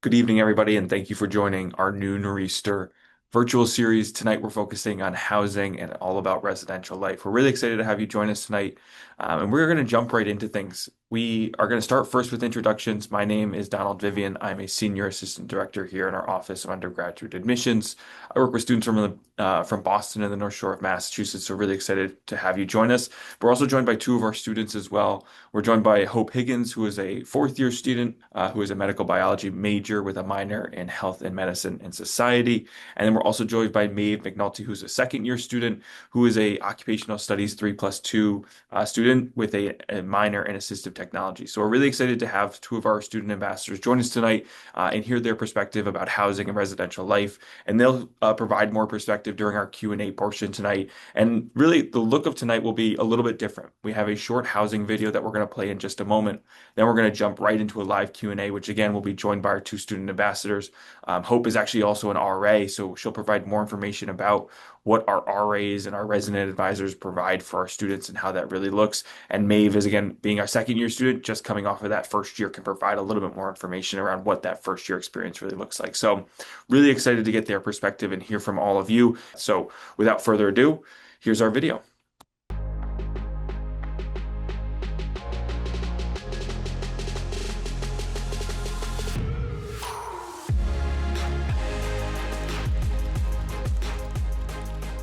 Good evening, everybody, and thank you for joining our new Nor'easter virtual series. Tonight, we're focusing on housing and all about residential life. We're really excited to have you join us tonight, and we're going to jump right into things. We are going to start first with introductions. My name is Donald Vivian. I'm a senior assistant director here in our Office of Undergraduate Admissions. I work with students from Boston and the North Shore of Massachusetts, so really excited to have you join us. We're also joined by two of our students as well. We're joined by Hope Higgins, who is a fourth-year student who is a medical biology major with a minor in health and medicine and society. And then we're also joined by Maeve McNulty, who's a second-year student who is a occupational studies 3+2 student with a minor in assistive technology. So we're really excited to have two of our student ambassadors join us tonight and hear their perspective about housing and residential life. And they'll provide more perspective during our Q&A portion tonight. And really, the look of tonight will be a little bit different. We have a short housing video that we're going to play in just a moment. Then we're going to jump right into a live Q&A, which again will be joined by our two student ambassadors. Hope is actually also an RA, so she'll provide more information about what our RAs and our resident advisors provide for our students and how that really looks. And Maeve is, again, being our second-year student, just coming off of that first year, can provide a little bit more information around what that first-year experience really looks like. So really excited to get their perspective and hear from all of you. So without further ado, here's our video.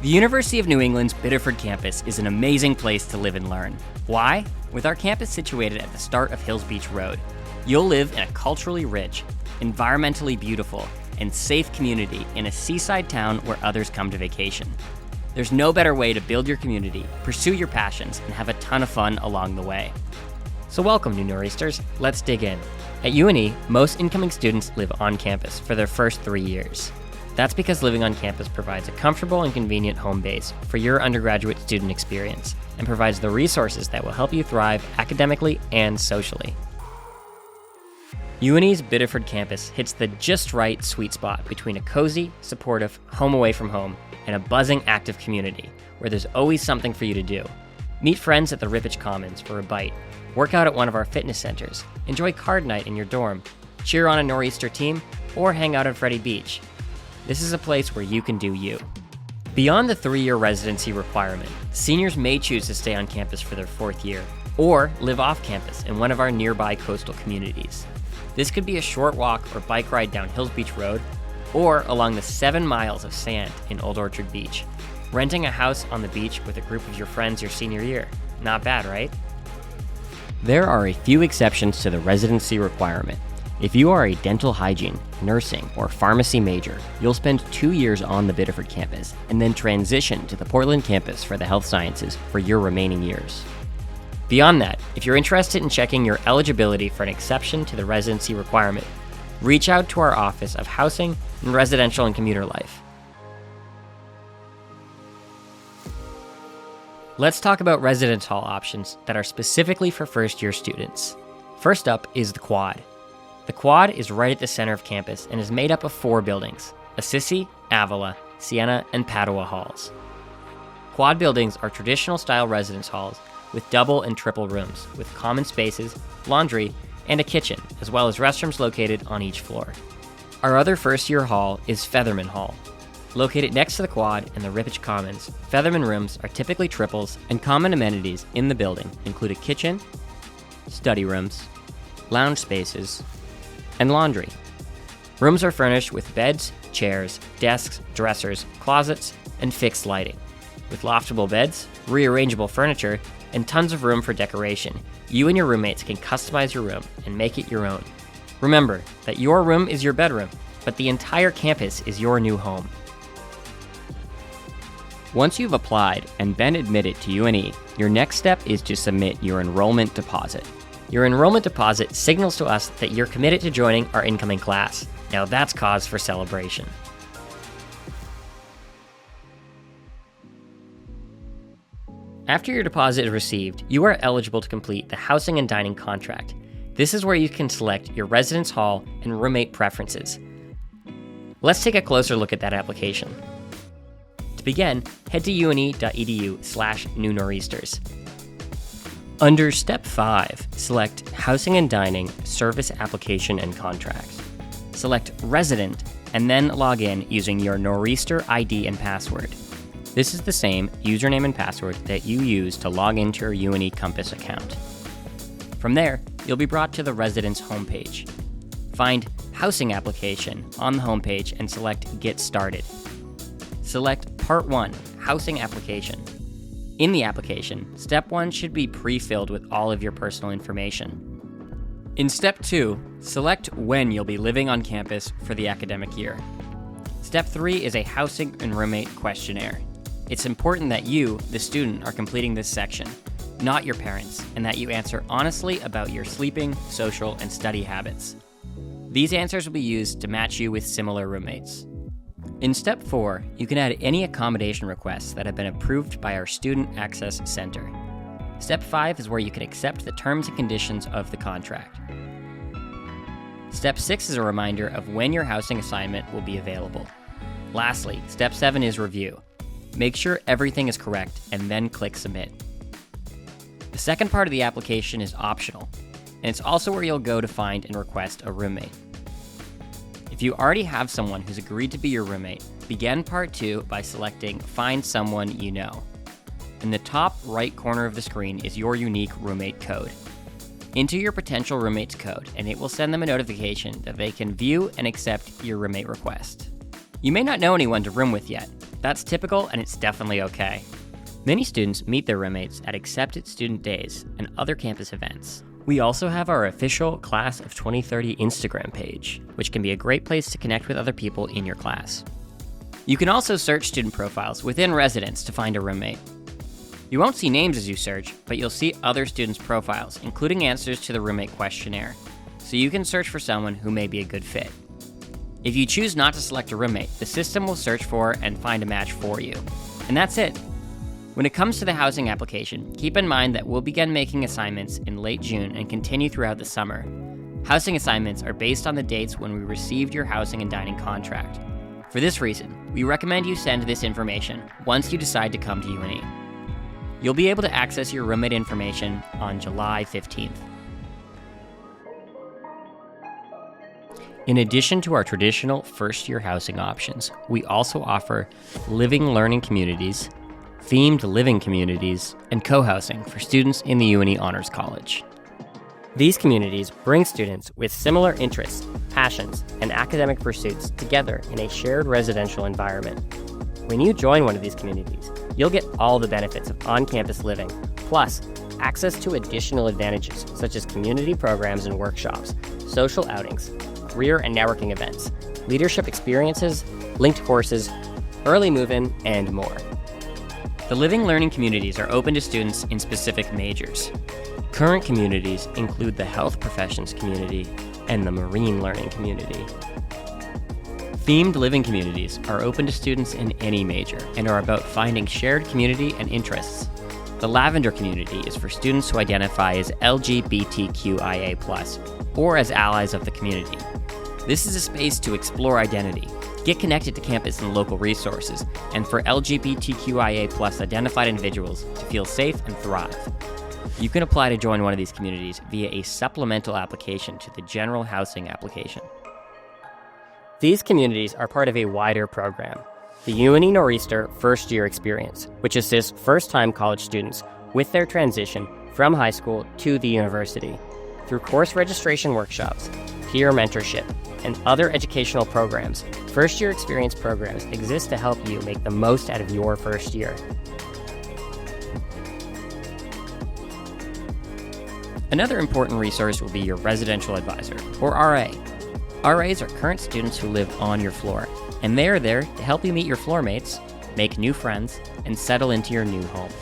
The University of New England's Biddeford campus is an amazing place to live and learn. Why? With our campus situated at the start of Hills Beach Road, you'll live in a culturally rich, environmentally beautiful, and safe community in a seaside town where others come to vacation. There's no better way to build your community, pursue your passions, and have a ton of fun along the way. So welcome, new Nor'easters. Let's dig in. At UNE, most incoming students live on campus for their first 3 years. That's because living on campus provides a comfortable and convenient home base for your undergraduate student experience and provides the resources that will help you thrive academically and socially. UNE's Biddeford campus hits the just right sweet spot between a cozy, supportive, home away from home and a buzzing, active community where there's always something for you to do. Meet friends at the Rippich Commons for a bite, work out at one of our fitness centers, enjoy card night in your dorm, cheer on a Nor'easter team, or hang out at Freddie Beach. This is a place where you can do you. Beyond the 3-year residency requirement, seniors may choose to stay on campus for their 4th year, or live off campus in one of our nearby coastal communities. This could be a short walk or bike ride down Hills Beach Road, or along the 7 miles of sand in Old Orchard Beach. Renting a house on the beach with a group of your friends your senior year. Not bad, right? There are a few exceptions to the residency requirement. If you are a dental hygiene, nursing, or pharmacy major, you'll spend 2 years on the Biddeford campus and then transition to the Portland campus for the health sciences for your remaining years. Beyond that, if you're interested in checking your eligibility for an exception to the residency requirement, reach out to our Office of Housing and Residential and Commuter Life. Let's talk about residence hall options that are specifically for first-year students. First up is the Quad. The Quad is right at the center of campus and is made up of 4 buildings: Assisi, Avila, Siena, and Padua halls. Quad buildings are traditional-style residence halls with double and triple rooms, with common spaces, laundry, and a kitchen, as well as restrooms located on each floor. Our other first-year hall is Featherman Hall. Located next to the Quad in the Rippich Commons, Featherman rooms are typically triples, and common amenities in the building include a kitchen, study rooms, lounge spaces, and laundry. Rooms are furnished with beds, chairs, desks, dressers, closets, and fixed lighting. With loftable beds, rearrangeable furniture, and tons of room for decoration, you and your roommates can customize your room and make it your own. Remember that your room is your bedroom, but the entire campus is your new home. Once you've applied and been admitted to UNE, your next step is to submit your enrollment deposit. Your enrollment deposit signals to us that you're committed to joining our incoming class. Now that's cause for celebration. After your deposit is received, you are eligible to complete the housing and dining contract. This is where you can select your residence hall and roommate preferences. Let's take a closer look at that application. To begin, head to une.edu/new Nor'easters. Under Step 5, select Housing and Dining, Service Application and Contracts. Select Resident, and then log in using your Nor'easter ID and password. This is the same username and password that you use to log into your UNE Compass account. From there, you'll be brought to the Residence homepage. Find Housing Application on the homepage and select Get Started. Select Part 1, Housing Application. In the application, Step 1 should be pre-filled with all of your personal information. In Step 2, select when you'll be living on campus for the academic year. Step 3 is a housing and roommate questionnaire. It's important that you, the student, are completing this section, not your parents, and that you answer honestly about your sleeping, social, and study habits. These answers will be used to match you with similar roommates. In Step 4, you can add any accommodation requests that have been approved by our Student Access Center. Step 5 is where you can accept the terms and conditions of the contract. Step 6 is a reminder of when your housing assignment will be available. Lastly, Step 7 is review. Make sure everything is correct and then click Submit. The second part of the application is optional, and it's also where you'll go to find and request a roommate. If you already have someone who's agreed to be your roommate, begin Part 2 by selecting Find Someone You Know. In the top right corner of the screen is your unique roommate code. Enter your potential roommate's code, and it will send them a notification that they can view and accept your roommate request. You may not know anyone to room with yet. That's typical, and it's definitely okay. Many students meet their roommates at accepted student days and other campus events. We also have our official Class of 2030 Instagram page, which can be a great place to connect with other people in your class. You can also search student profiles within Residence to find a roommate. You won't see names as you search, but you'll see other students' profiles, including answers to the roommate questionnaire, so you can search for someone who may be a good fit. If you choose not to select a roommate, the system will search for and find a match for you. And that's it. When it comes to the housing application, keep in mind that we'll begin making assignments in late June and continue throughout the summer. Housing assignments are based on the dates when we received your housing and dining contract. For this reason, we recommend you send this information once you decide to come to UNE. You'll be able to access your roommate information on July 15th. In addition to our traditional first-year housing options, we also offer living learning communities, themed living communities, and co-housing for students in the UNE Honors College. These communities bring students with similar interests, passions, and academic pursuits together in a shared residential environment. When you join one of these communities, you'll get all the benefits of on-campus living, plus access to additional advantages such as community programs and workshops, social outings, career and networking events, leadership experiences, linked courses, early move-in, and more. The living learning communities are open to students in specific majors. Current communities include the health professions community and the marine learning community. Themed living communities are open to students in any major and are about finding shared community and interests. The Lavender community is for students who identify as LGBTQIA+, or as allies of the community. This is a space to explore identity, get connected to campus and local resources, and for LGBTQIA+ identified individuals to feel safe and thrive. You can apply to join one of these communities via a supplemental application to the general housing application. These communities are part of a wider program, the UNE Nor'easter First Year Experience, which assists first-time college students with their transition from high school to the university. Through course registration workshops, peer mentorship, and other educational programs, First Year Experience programs exist to help you make the most out of your first year. Another important resource will be your residential advisor, or RA. RAs are current students who live on your floor, and they are there to help you meet your floor mates, make new friends, and settle into your new home.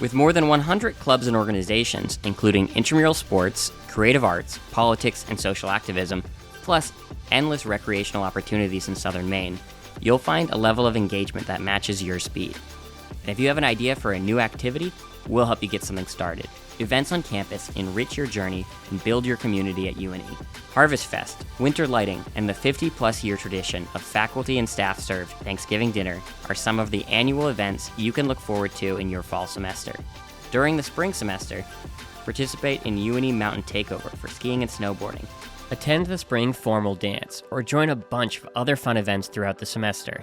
With more than 100 clubs and organizations, including intramural sports, creative arts, politics, and social activism, plus endless recreational opportunities in southern Maine, you'll find a level of engagement that matches your speed. And if you have an idea for a new activity, we'll help you get something started. Events on campus enrich your journey and build your community at UNE. Harvest Fest, Winter Lighting, and the 50-plus year tradition of faculty and staff served Thanksgiving dinner are some of the annual events you can look forward to in your fall semester. During the spring semester, participate in UNE Mountain Takeover for skiing and snowboarding, attend the spring formal dance, or join a bunch of other fun events throughout the semester.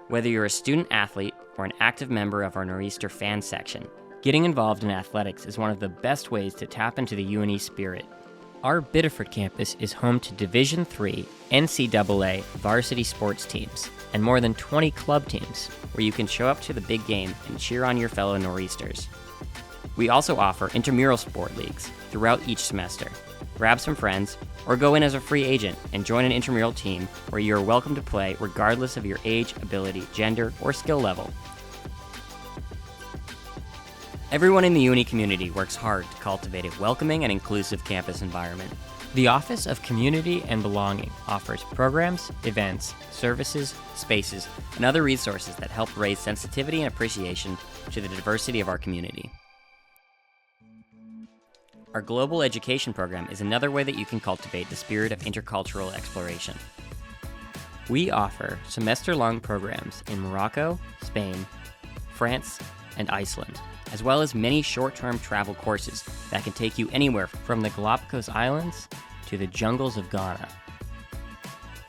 Whether you're a student athlete or an active member of our Nor'easter fan section, getting involved in athletics is one of the best ways to tap into the UNE spirit. Our Biddeford campus is home to Division III NCAA varsity sports teams and more than 20 club teams where you can show up to the big game and cheer on your fellow Nor'easters. We also offer intramural sport leagues throughout each semester. Grab some friends or go in as a free agent and join an intramural team where you are welcome to play regardless of your age, ability, gender, or skill level. Everyone in the UNE community works hard to cultivate a welcoming and inclusive campus environment. The Office of Community and Belonging offers programs, events, services, spaces, and other resources that help raise sensitivity and appreciation to the diversity of our community. Our Global Education Program is another way that you can cultivate the spirit of intercultural exploration. We offer semester-long programs in Morocco, Spain, France, and Iceland, as well as many short-term travel courses that can take you anywhere from the Galapagos Islands to the jungles of Ghana.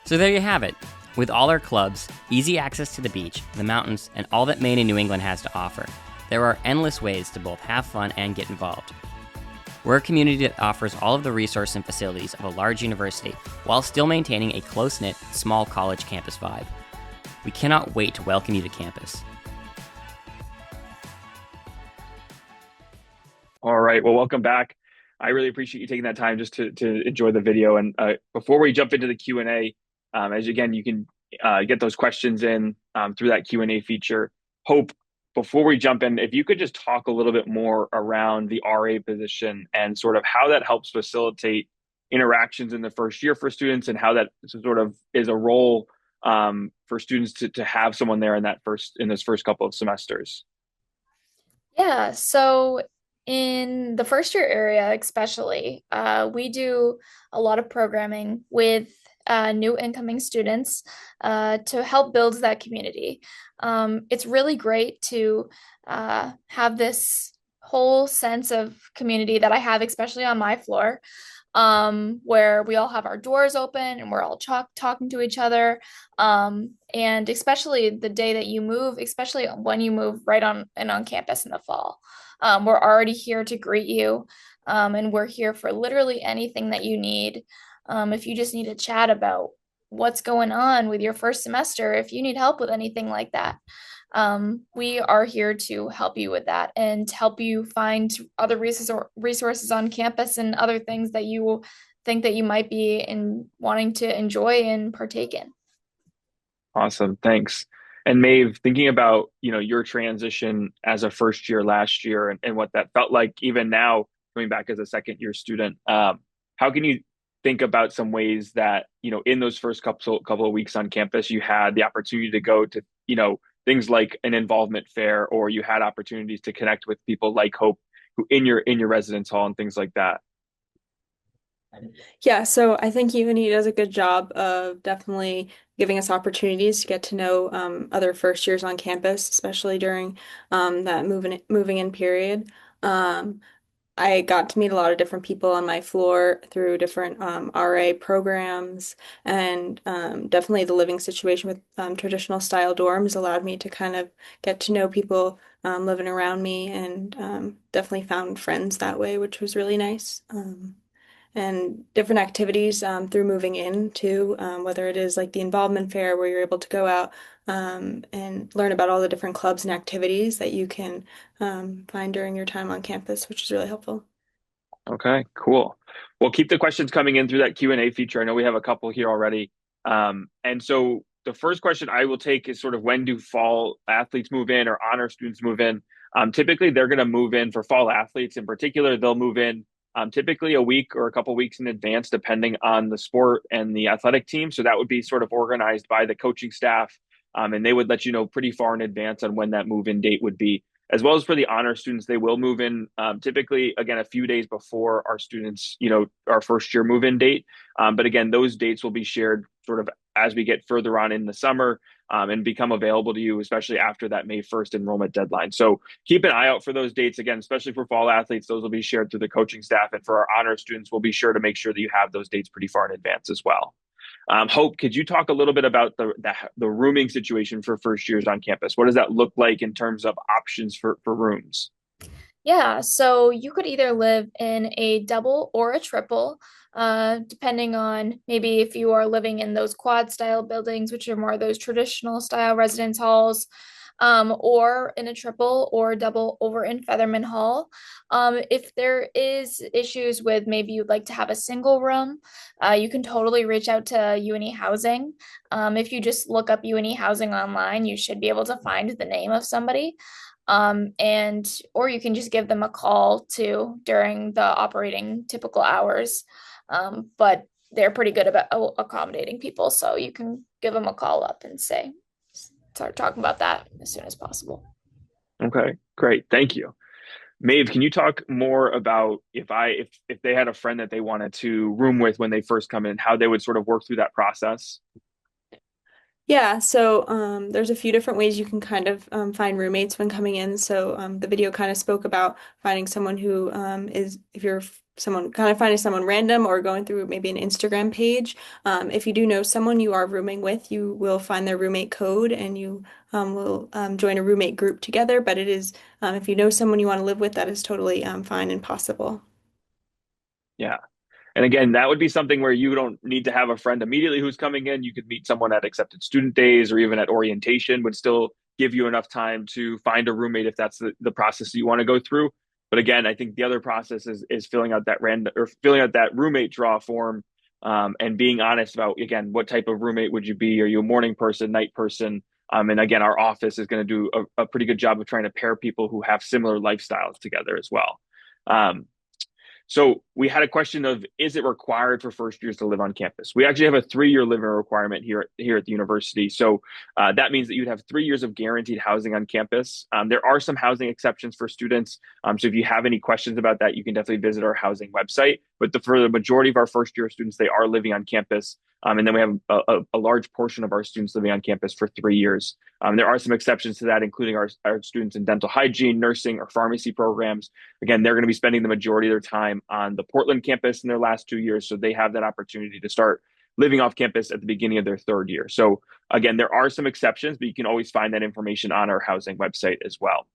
So there you have it. With all our clubs, easy access to the beach, the mountains, and all that Maine and New England has to offer, there are endless ways to both have fun and get involved. We're a community that offers all of the resources and facilities of a large university while still maintaining a close-knit, small college campus vibe. We cannot wait to welcome you to campus. All right. Well, welcome back. I really appreciate you taking that time just to enjoy the video. And before we jump into the Q&A, as again, you can get those questions in through that Q&A feature. Hope, before we jump in, if you could just talk a little bit more around the RA position and sort of how that helps facilitate interactions in the first year for students and how that sort of is a role for students to have someone there in those first couple of semesters. Yeah, so in the first year area, especially, we do a lot of programming with new incoming students to help build that community. It's really great to have this whole sense of community that I have, especially on my floor, where we all have our doors open and we're all talking to each other. And especially the day that you move, especially when you move right on campus in the fall. We're already here to greet you, and we're here for literally anything that you need. If you just need to chat about what's going on with your first semester, if you need help with anything like that, we are here to help you with that and help you find other resources on campus and other things that you think that you might be wanting to enjoy and partake in. Awesome. Thanks. And Maeve, thinking about, your transition as a first year last year and what that felt like, even now coming back as a second year student, how can you think about some ways that, in those first couple of weeks on campus, you had the opportunity to go to, things like an involvement fair, or you had opportunities to connect with people like Hope who in your residence hall and things like that? Yeah, so I think UNE does a good job of definitely giving us opportunities to get to know other first years on campus, especially during that moving in period. I got to meet a lot of different people on my floor through different RA programs, and definitely the living situation with traditional style dorms allowed me to kind of get to know people living around me, and definitely found friends that way, which was really nice. And different activities through moving in too, whether it is like the involvement fair where you're able to go out and learn about all the different clubs and activities that you can find during your time on campus, which is really helpful. Okay, cool. Well, keep the questions coming in through that Q&A feature. I know we have a couple here already. And so the first question I will take is sort of, when do fall athletes move in or honor students move in? Typically, they're going to move in for fall athletes in particular. They'll move in typically a week or a couple weeks in advance, depending on the sport and the athletic team. So that would be sort of organized by the coaching staff, and they would let you know pretty far in advance on when that move-in date would be. As well as for the honor students, they will move in typically, again, a few days before our students, our first year move-in date. But again, those dates will be shared sort of as we get further on in the summer, and become available to you, especially after that May 1st enrollment deadline. So keep an eye out for those dates. Again, especially for fall athletes, those will be shared through the coaching staff. And for our honor students, we'll be sure to make sure that you have those dates pretty far in advance as well. Hope, could you talk a little bit about the rooming situation for first years on campus? What does that look like in terms of options for rooms? Yeah, so you could either live in a double or a triple, depending on maybe if you are living in those quad style buildings, which are more those traditional style residence halls, or in a triple or double over in Featherman Hall. If there is issues with maybe you'd like to have a single room, you can totally reach out to UNE Housing. If you just look up UNE Housing online, you should be able to find the name of somebody. And or you can just give them a call too during the operating typical hours. But they're pretty good about accommodating people, so you can give them a call up and start talking about that as soon as possible. Okay, great. Thank you. Maeve, can you talk more about if they had a friend that they wanted to room with when they first come in, how they would sort of work through that process? Yeah, so there's a few different ways you can kind of find roommates when coming in. So the video kind of spoke about finding someone who if you're someone kind of finding someone random or going through maybe an Instagram page. If you do know someone you are rooming with, you will find their roommate code and you will join a roommate group together. But it is, if you know someone you want to live with, that is totally fine and possible. Yeah. And again, that would be something where you don't need to have a friend immediately who's coming in. You could meet someone at accepted student days or even at orientation would still give you enough time to find a roommate if that's the process that you want to go through. But again, I think the other process is filling out that random or filling out that roommate draw form, and being honest about, again, what type of roommate would you be? Are you a morning person, night person? And again, our office is going to do a pretty good job of trying to pair people who have similar lifestyles together as well. Um, so we had a question of, is it required for first years to live on campus? We actually have a 3-year living requirement here at the university. So that means that you'd have 3 years of guaranteed housing on campus. There are some housing exceptions for students. So if you have any questions about that, you can definitely visit our housing website. But for the majority of our first year students, they are living on campus. And then we have a large portion of our students living on campus for 3 years. There are some exceptions to that, including our students in dental hygiene, nursing, or pharmacy programs. Again, they're going to be spending the majority of their time on the Portland campus in their last 2 years. So they have that opportunity to start living off campus at the beginning of their 3rd year. So again, there are some exceptions, but you can always find that information on our housing website as well.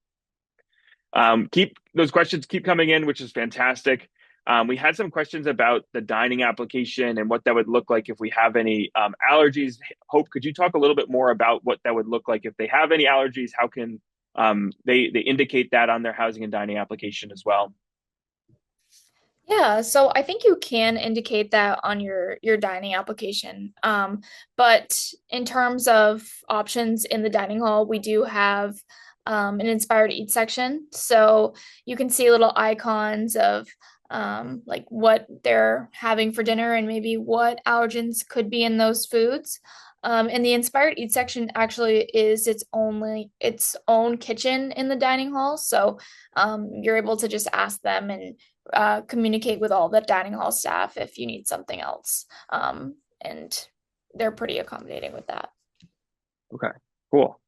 Keep those questions keep coming in, which is fantastic. We had some questions about the dining application and what that would look like if we have any allergies. Hope, could you talk a little bit more about what that would look like if they have any allergies? How can they indicate that on their housing and dining application as well? Yeah, so I think you can indicate that on your dining application. But in terms of options in the dining hall, we do have an inspired eat section. So you can see little icons of like what they're having for dinner and maybe what allergens could be in those foods. And the inspired eat section actually is its own kitchen in the dining hall. So you're able to just ask them and communicate with all the dining hall staff if you need something else. And they're pretty accommodating with that. Okay, cool.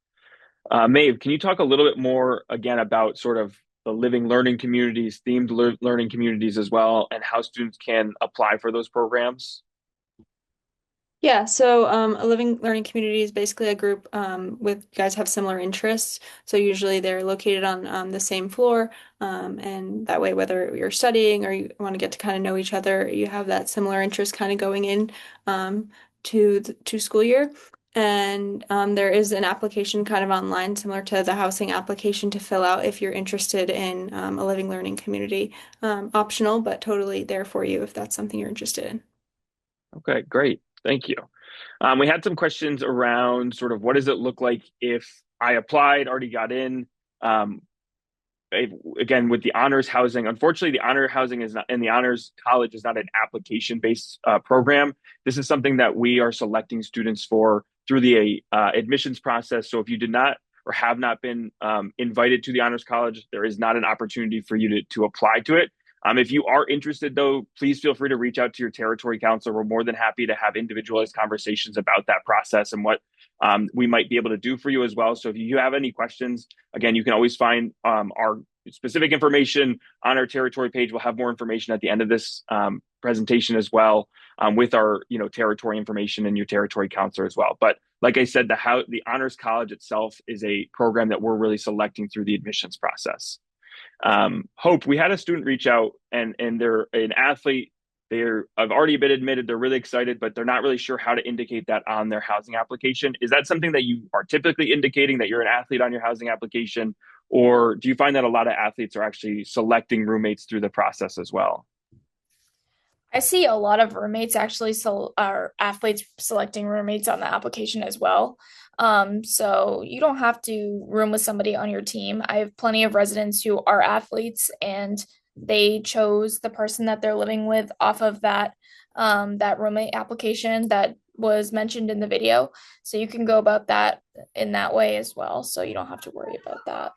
Maeve, can you talk a little bit more again about sort of the living learning communities, themed learning communities as well, and how students can apply for those programs? Yeah, so a living learning community is basically a group with guys have similar interests. So usually they're located on the same floor, and that way, whether you're studying or you want to get to kind of know each other, you have that similar interest kind of going in to school year. And there is an application kind of online, similar to the housing application, to fill out if you're interested in a living learning community. Optional, but totally there for you if that's something you're interested in. Okay, great. Thank you. We had some questions around sort of what does it look like if I applied, already got in. Again, with the honors housing, unfortunately, the honor housing is not, and the honors college is not an application-based program. This is something that we are selecting students for through the admissions process. So if you did not or have not been invited to the honors college, there is not an opportunity for you to apply to it. If you are interested, though, please feel free to reach out to your territory counselor. We're more than happy to have individualized conversations about that process and what we might be able to do for you as well. So if you have any questions, again, you can always find our specific information on our territory page. We'll have more information at the end of this presentation as well, with our territory information and your territory counselor as well. But like I said, the Honors College itself is a program that we're really selecting through the admissions process. Hope, we had a student reach out and they're an athlete. I've already been admitted. They're really excited, but they're not really sure how to indicate that on their housing application. Is that something that you are typically indicating, that you're an athlete on your housing application? Or do you find that a lot of athletes are actually selecting roommates through the process as well? I see a lot of roommates actually are athletes selecting roommates on the application as well. So you don't have to room with somebody on your team. I have plenty of residents who are athletes and they chose the person that they're living with off of that roommate application that was mentioned in the video. So you can go about that in that way as well. So you don't have to worry about that.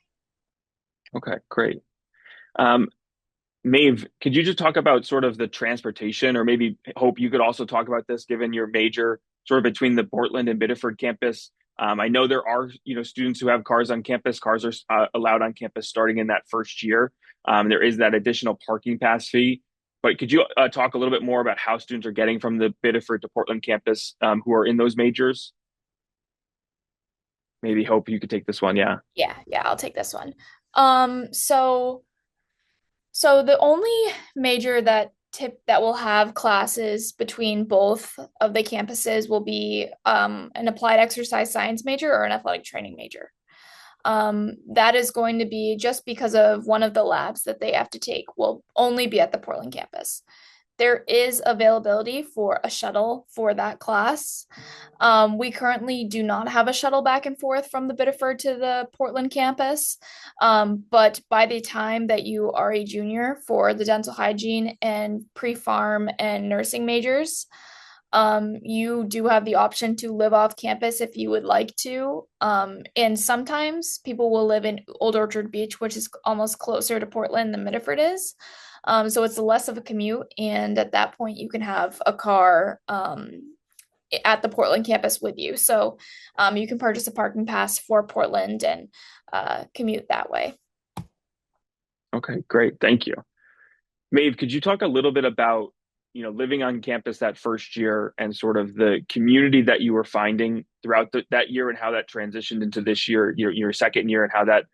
Okay, great. Um, Maeve, could you just talk about sort of the transportation, or maybe Hope, you could also talk about this given your major sort of between the Portland and Biddeford campus. I know there are, students who have cars on campus. Cars are allowed on campus starting in that first year. There is that additional parking pass fee. But could you talk a little bit more about how students are getting from the Biddeford to Portland campus who are in those majors? Maybe Hope, you could take this one. Yeah. Yeah, I'll take this one. So the only major that will have classes between both of the campuses will be an applied exercise science major or an athletic training major. That is going to be just because of one of the labs that they have to take will only be at the Portland campus. There is availability for a shuttle for that class. We currently do not have a shuttle back and forth from the Biddeford to the Portland campus. But by the time that you are a junior for the dental hygiene and pre-pharm and nursing majors, you do have the option to live off campus if you would like to. And sometimes people will live in Old Orchard Beach, which is almost closer to Portland than Biddeford is. So it's less of a commute, and at that point you can have a car at the Portland campus with you. So you can purchase a parking pass for Portland and commute that way. Okay, great. Thank you. Maeve, could you talk a little bit about, living on campus that first year and sort of the community that you were finding throughout that year and how that transitioned into this year, your second year, and how that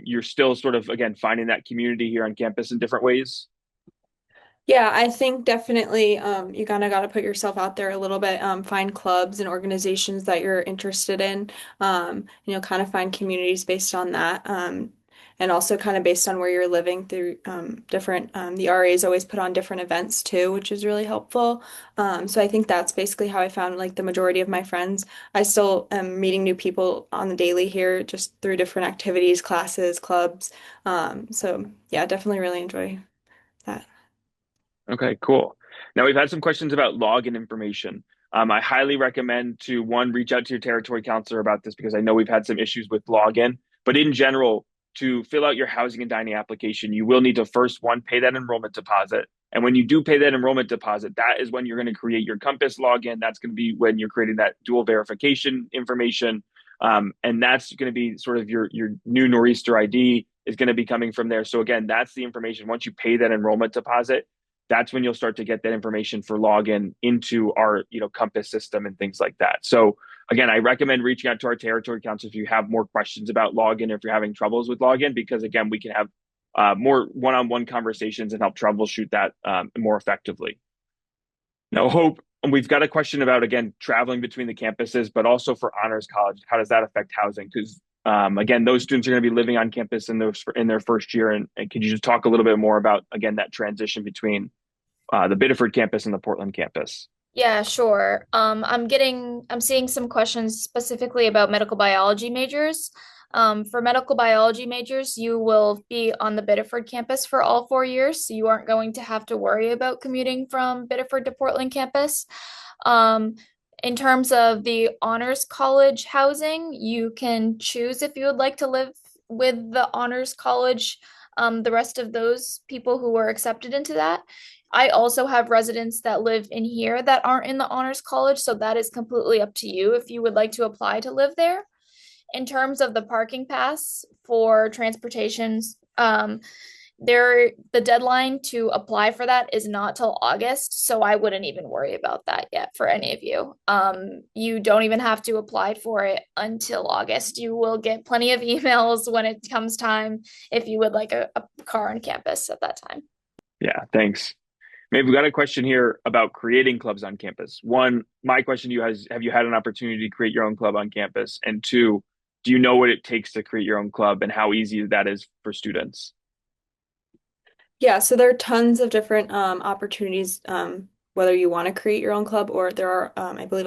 you're still sort of, again, finding that community here on campus in different ways? Yeah, I think definitely you kind of got to put yourself out there a little bit, find clubs and organizations that you're interested in, kind of find communities based on that. And also kind of based on where you're living through different, the RAs always put on different events too, which is really helpful. So I think that's basically how I found like the majority of my friends. I still am meeting new people on the daily here just through different activities, classes, clubs. So yeah, definitely really enjoy that. Okay, cool. Now we've had some questions about login information. I highly recommend to one, reach out to your territory counselor about this because I know we've had some issues with login. But in general, to fill out your housing and dining application, you will need to first, one, pay that enrollment deposit. And when you do pay that enrollment deposit, that is when you're going to create your Compass login. That's going to be when you're creating that dual verification information. And that's going to be sort of your new Nor'easter ID is going to be coming from there. So again, that's the information. Once you pay that enrollment deposit, that's when you'll start to get that information for login into our, Compass system and things like that. So again, I recommend reaching out to our territory council if you have more questions about login, if you're having troubles with login, because again, we can have more one-on-one conversations and help troubleshoot that more effectively. Now, Hope, we've got a question about, again, traveling between the campuses, but also for Honors College, how does that affect housing? Because again, those students are going to be living on campus in their first year. And could you just talk a little bit more about, again, that transition between the Biddeford campus and the Portland campus? Yeah, sure. I'm seeing some questions specifically about medical biology majors. For medical biology majors, you will be on the Biddeford campus for all 4 years, so you aren't going to have to worry about commuting from Biddeford to Portland campus. In terms of the Honors College housing, you can choose if you would like to live with the Honors College the rest of those people who were accepted into that. I also have residents that live in here that aren't in the honors college, so that is completely up to you if you would like to apply to live there. In terms of the parking pass for transportations, the deadline to apply for that is not till August, so I wouldn't even worry about that yet for any of you. You don't even have to apply for it until August. You will get plenty of emails when it comes time if you would like a car on campus at that time. Yeah, thanks. Maybe we've got a question here about creating clubs on campus. One, my question to you is, have you had an opportunity to create your own club on campus? And two, do you know what it takes to create your own club and how easy that is for students? Yeah, so there are tons of different opportunities, whether you want to create your own club or there are, I believe,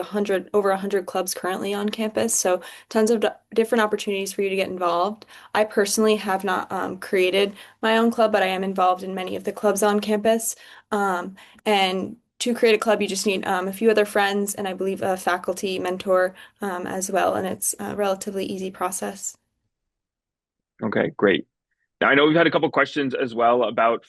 over 100 clubs currently on campus. So tons of different opportunities for you to get involved. I personally have not created my own club, but I am involved in many of the clubs on campus. And to create a club, you just need a few other friends and I believe a faculty mentor as well. And it's a relatively easy process. Okay, great. Now, I know we've had a couple questions as well about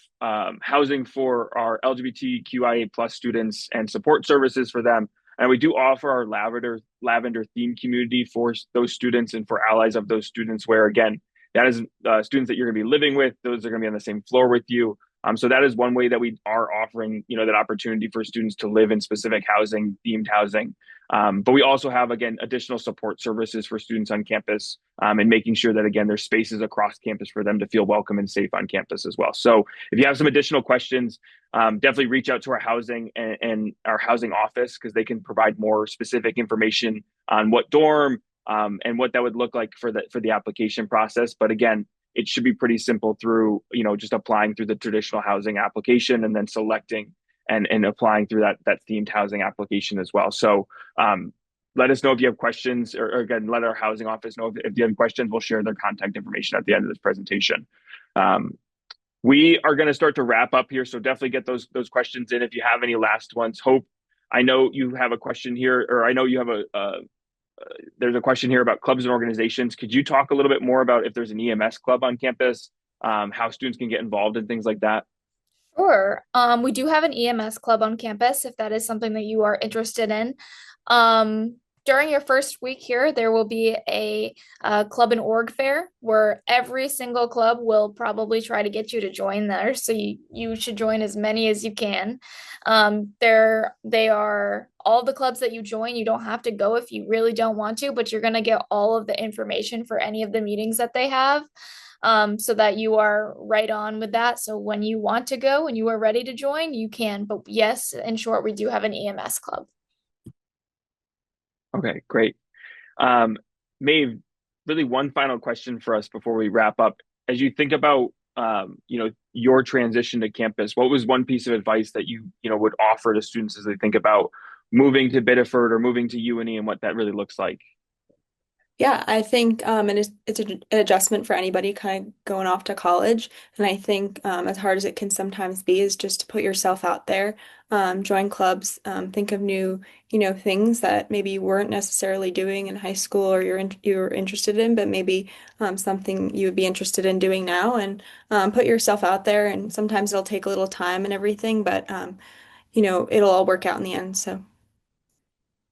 housing for our LGBTQIA plus students and support services for them. And we do offer our lavender theme community for those students and for allies of those students, where again, that is students that you're going to be living with. Those are going to be on the same floor with you. So that is one way that we are offering, that opportunity for students to live in specific housing, themed housing. But we also have, again, additional support services for students on campus, and making sure that, again, there's spaces across campus for them to feel welcome and safe on campus as well. So if you have some additional questions, definitely reach out to our housing and our housing office, because they can provide more specific information on what dorm and what that would look like for the application process. But again, it should be pretty simple through, just applying through the traditional housing application and then selecting and applying through that themed housing application as well. So let us know if you have questions, or again, let our housing office know if you have questions. We'll share their contact information at the end of this presentation. We are going to start to wrap up here, so definitely get those questions in if you have any last ones. Hope, I know you have a question here, or I know you have there's a question here about clubs and organizations. Could you talk a little bit more about if there's an EMS club on campus, how students can get involved in things like that? Sure. We do have an EMS club on campus if that is something that you are interested in. Um, During your first week here, there will be a club and org fair where every single club will probably try to get you to join there. So you should join as many as you can. They are all the clubs that you join. You don't have to go if you really don't want to, but you're going to get all of the information for any of the meetings that they have, so that you are right on with that. So when you want to go and you are ready to join, you can. But yes, in short, we do have an EMS club. Okay, great. Maeve, really one final question for us before we wrap up. As you think about, your transition to campus, what was one piece of advice that you would offer to students as they think about moving to Biddeford or moving to UNE and what that really looks like? Yeah, I think and it's an adjustment for anybody kind of going off to college. And I think as hard as it can sometimes be, is just to put yourself out there, join clubs, think of new, things that maybe you weren't necessarily doing in high school or you're interested in, but maybe something you would be interested in doing now, and put yourself out there. And sometimes it'll take a little time and everything, but it'll all work out in the end. So.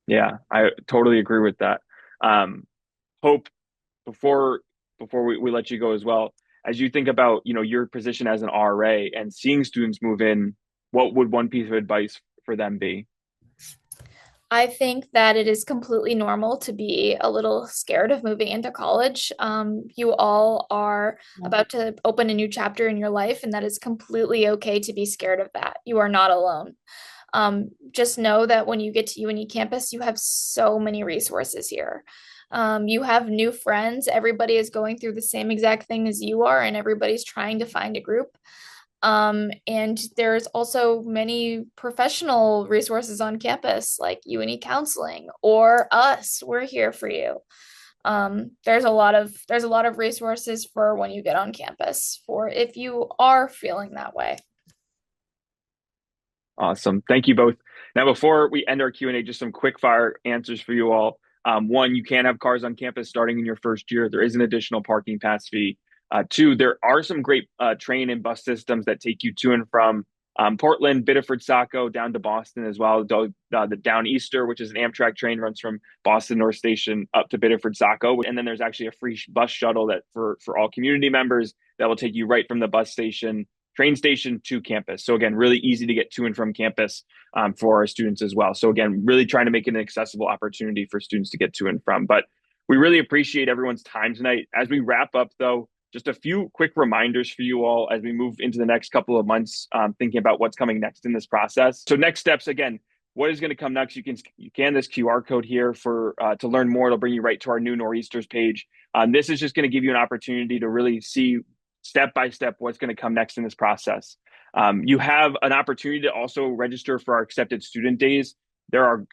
Yeah, I totally agree with that. Hope, before we let you go as well, as you think about your position as an RA and seeing students move in, what would one piece of advice for them be? I think that it is completely normal to be a little scared of moving into college. You all are about to open a new chapter in your life, and that is completely okay to be scared of that. You are not alone. Just know that when you get to UNE campus, you have so many resources here. You have new friends. Everybody is going through the same exact thing as you are, and everybody's trying to find a group. And there's also many professional resources on campus, like UNE Counseling or us. We're here for you. There's a lot of resources for when you get on campus, for if you are feeling that way. Awesome. Thank you both. Now, before we end our Q&A, just some quick fire answers for you all. One, you can have cars on campus starting in your first year. There is an additional parking pass fee. Two, there are some great train and bus systems that take you to and from Portland, Biddeford, Saco, down to Boston as well. The Downeaster, which is an Amtrak train, runs from Boston North Station up to Biddeford, Saco. And then there's actually a free bus shuttle that for all community members that will take you right from the train station to campus. So again, really easy to get to and from campus for our students as well. So again, really trying to make it an accessible opportunity for students to get to and from. But we really appreciate everyone's time tonight. As we wrap up, though, just a few quick reminders for you all as we move into the next couple of months, thinking about what's coming next in this process. So next steps, again, what is going to come next? You can this QR code here for to learn more. It'll bring you right to our new Nor'easters page. This is just going to give you an opportunity to really see step by step what's going to come next in this process. You have an opportunity to also register for our accepted student days. There are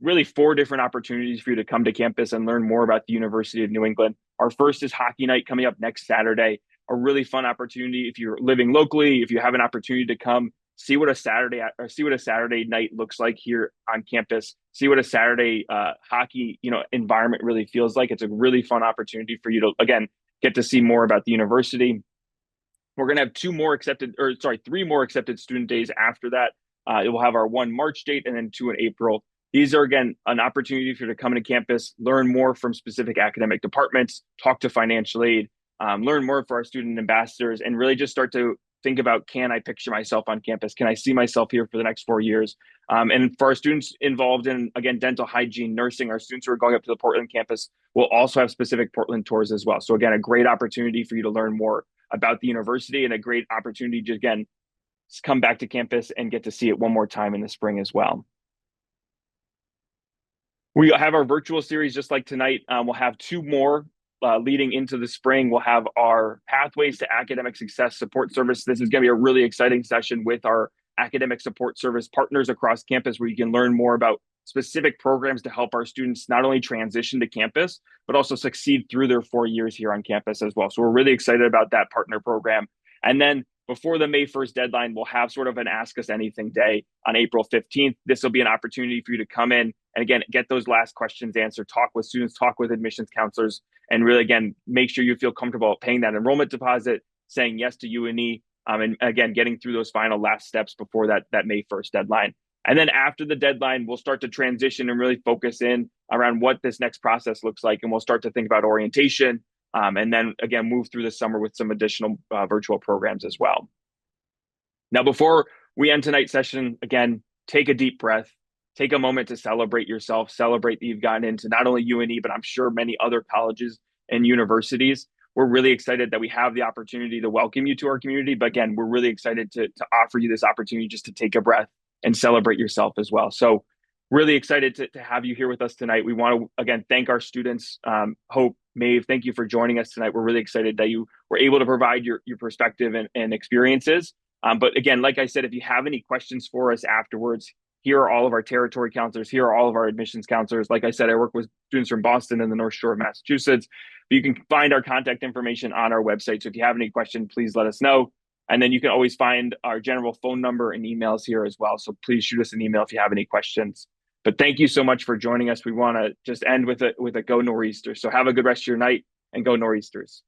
really 4 different opportunities for you to come to campus and learn more about the University of New England. Our first is hockey night coming up next Saturday, a really fun opportunity. If you're living locally, if you have an opportunity to come see what a Saturday night looks like here on campus, see what a Saturday hockey, environment really feels like. It's a really fun opportunity for you to, again, get to see more about the university. We're going to have 3 more accepted student days after that. It will have our 1 March date and then 2 in April. These are, again, an opportunity for you to come to campus, learn more from specific academic departments, talk to financial aid, learn more for our student ambassadors, and really just start to think about, can I picture myself on campus? Can I see myself here for the next 4 years? And for our students involved in, again, dental hygiene, nursing, our students who are going up to the Portland campus will also have specific Portland tours as well. So again, a great opportunity for you to learn more about the university and a great opportunity to, again, come back to campus and get to see it one more time in the spring as well. We have our virtual series just like tonight. We'll have 2 more leading into the spring. We'll have our Pathways to Academic Success Support Service. This is going to be a really exciting session with our academic support service partners across campus, where you can learn more about specific programs to help our students not only transition to campus, but also succeed through their 4 years here on campus as well. So we're really excited about that partner program. And then before the May 1st deadline, we'll have sort of an Ask Us Anything day on April 15th. This will be an opportunity for you to come in and, again, get those last questions answered, talk with students, talk with admissions counselors, and really, again, make sure you feel comfortable paying that enrollment deposit, saying yes to UNE, and, again, getting through those final last steps before that May 1st deadline. And then after the deadline, we'll start to transition and really focus in around what this next process looks like. And we'll start to think about orientation, and then, again, move through the summer with some additional virtual programs as well. Now, before we end tonight's session, again, take a deep breath, take a moment to celebrate yourself, celebrate that you've gotten into not only UNE, but I'm sure many other colleges and universities. We're really excited that we have the opportunity to welcome you to our community. But again, we're really excited to offer you this opportunity just to take a breath and celebrate yourself as well. So really excited to have you here with us tonight. We want to, again, thank our students. Hope, Maeve, thank you for joining us tonight. We're really excited that you were able to provide your perspective and experiences. But again, like I said, if you have any questions for us afterwards, here are all of our territory counselors. Here are all of our admissions counselors. Like I said, I work with students from Boston and the North Shore of Massachusetts. But you can find our contact information on our website. So if you have any questions, please let us know. And then you can always find our general phone number and emails here as well. So please shoot us an email if you have any questions. But thank you so much for joining us. We want to just end with a go Nor'easter. So have a good rest of your night and go Nor'easters.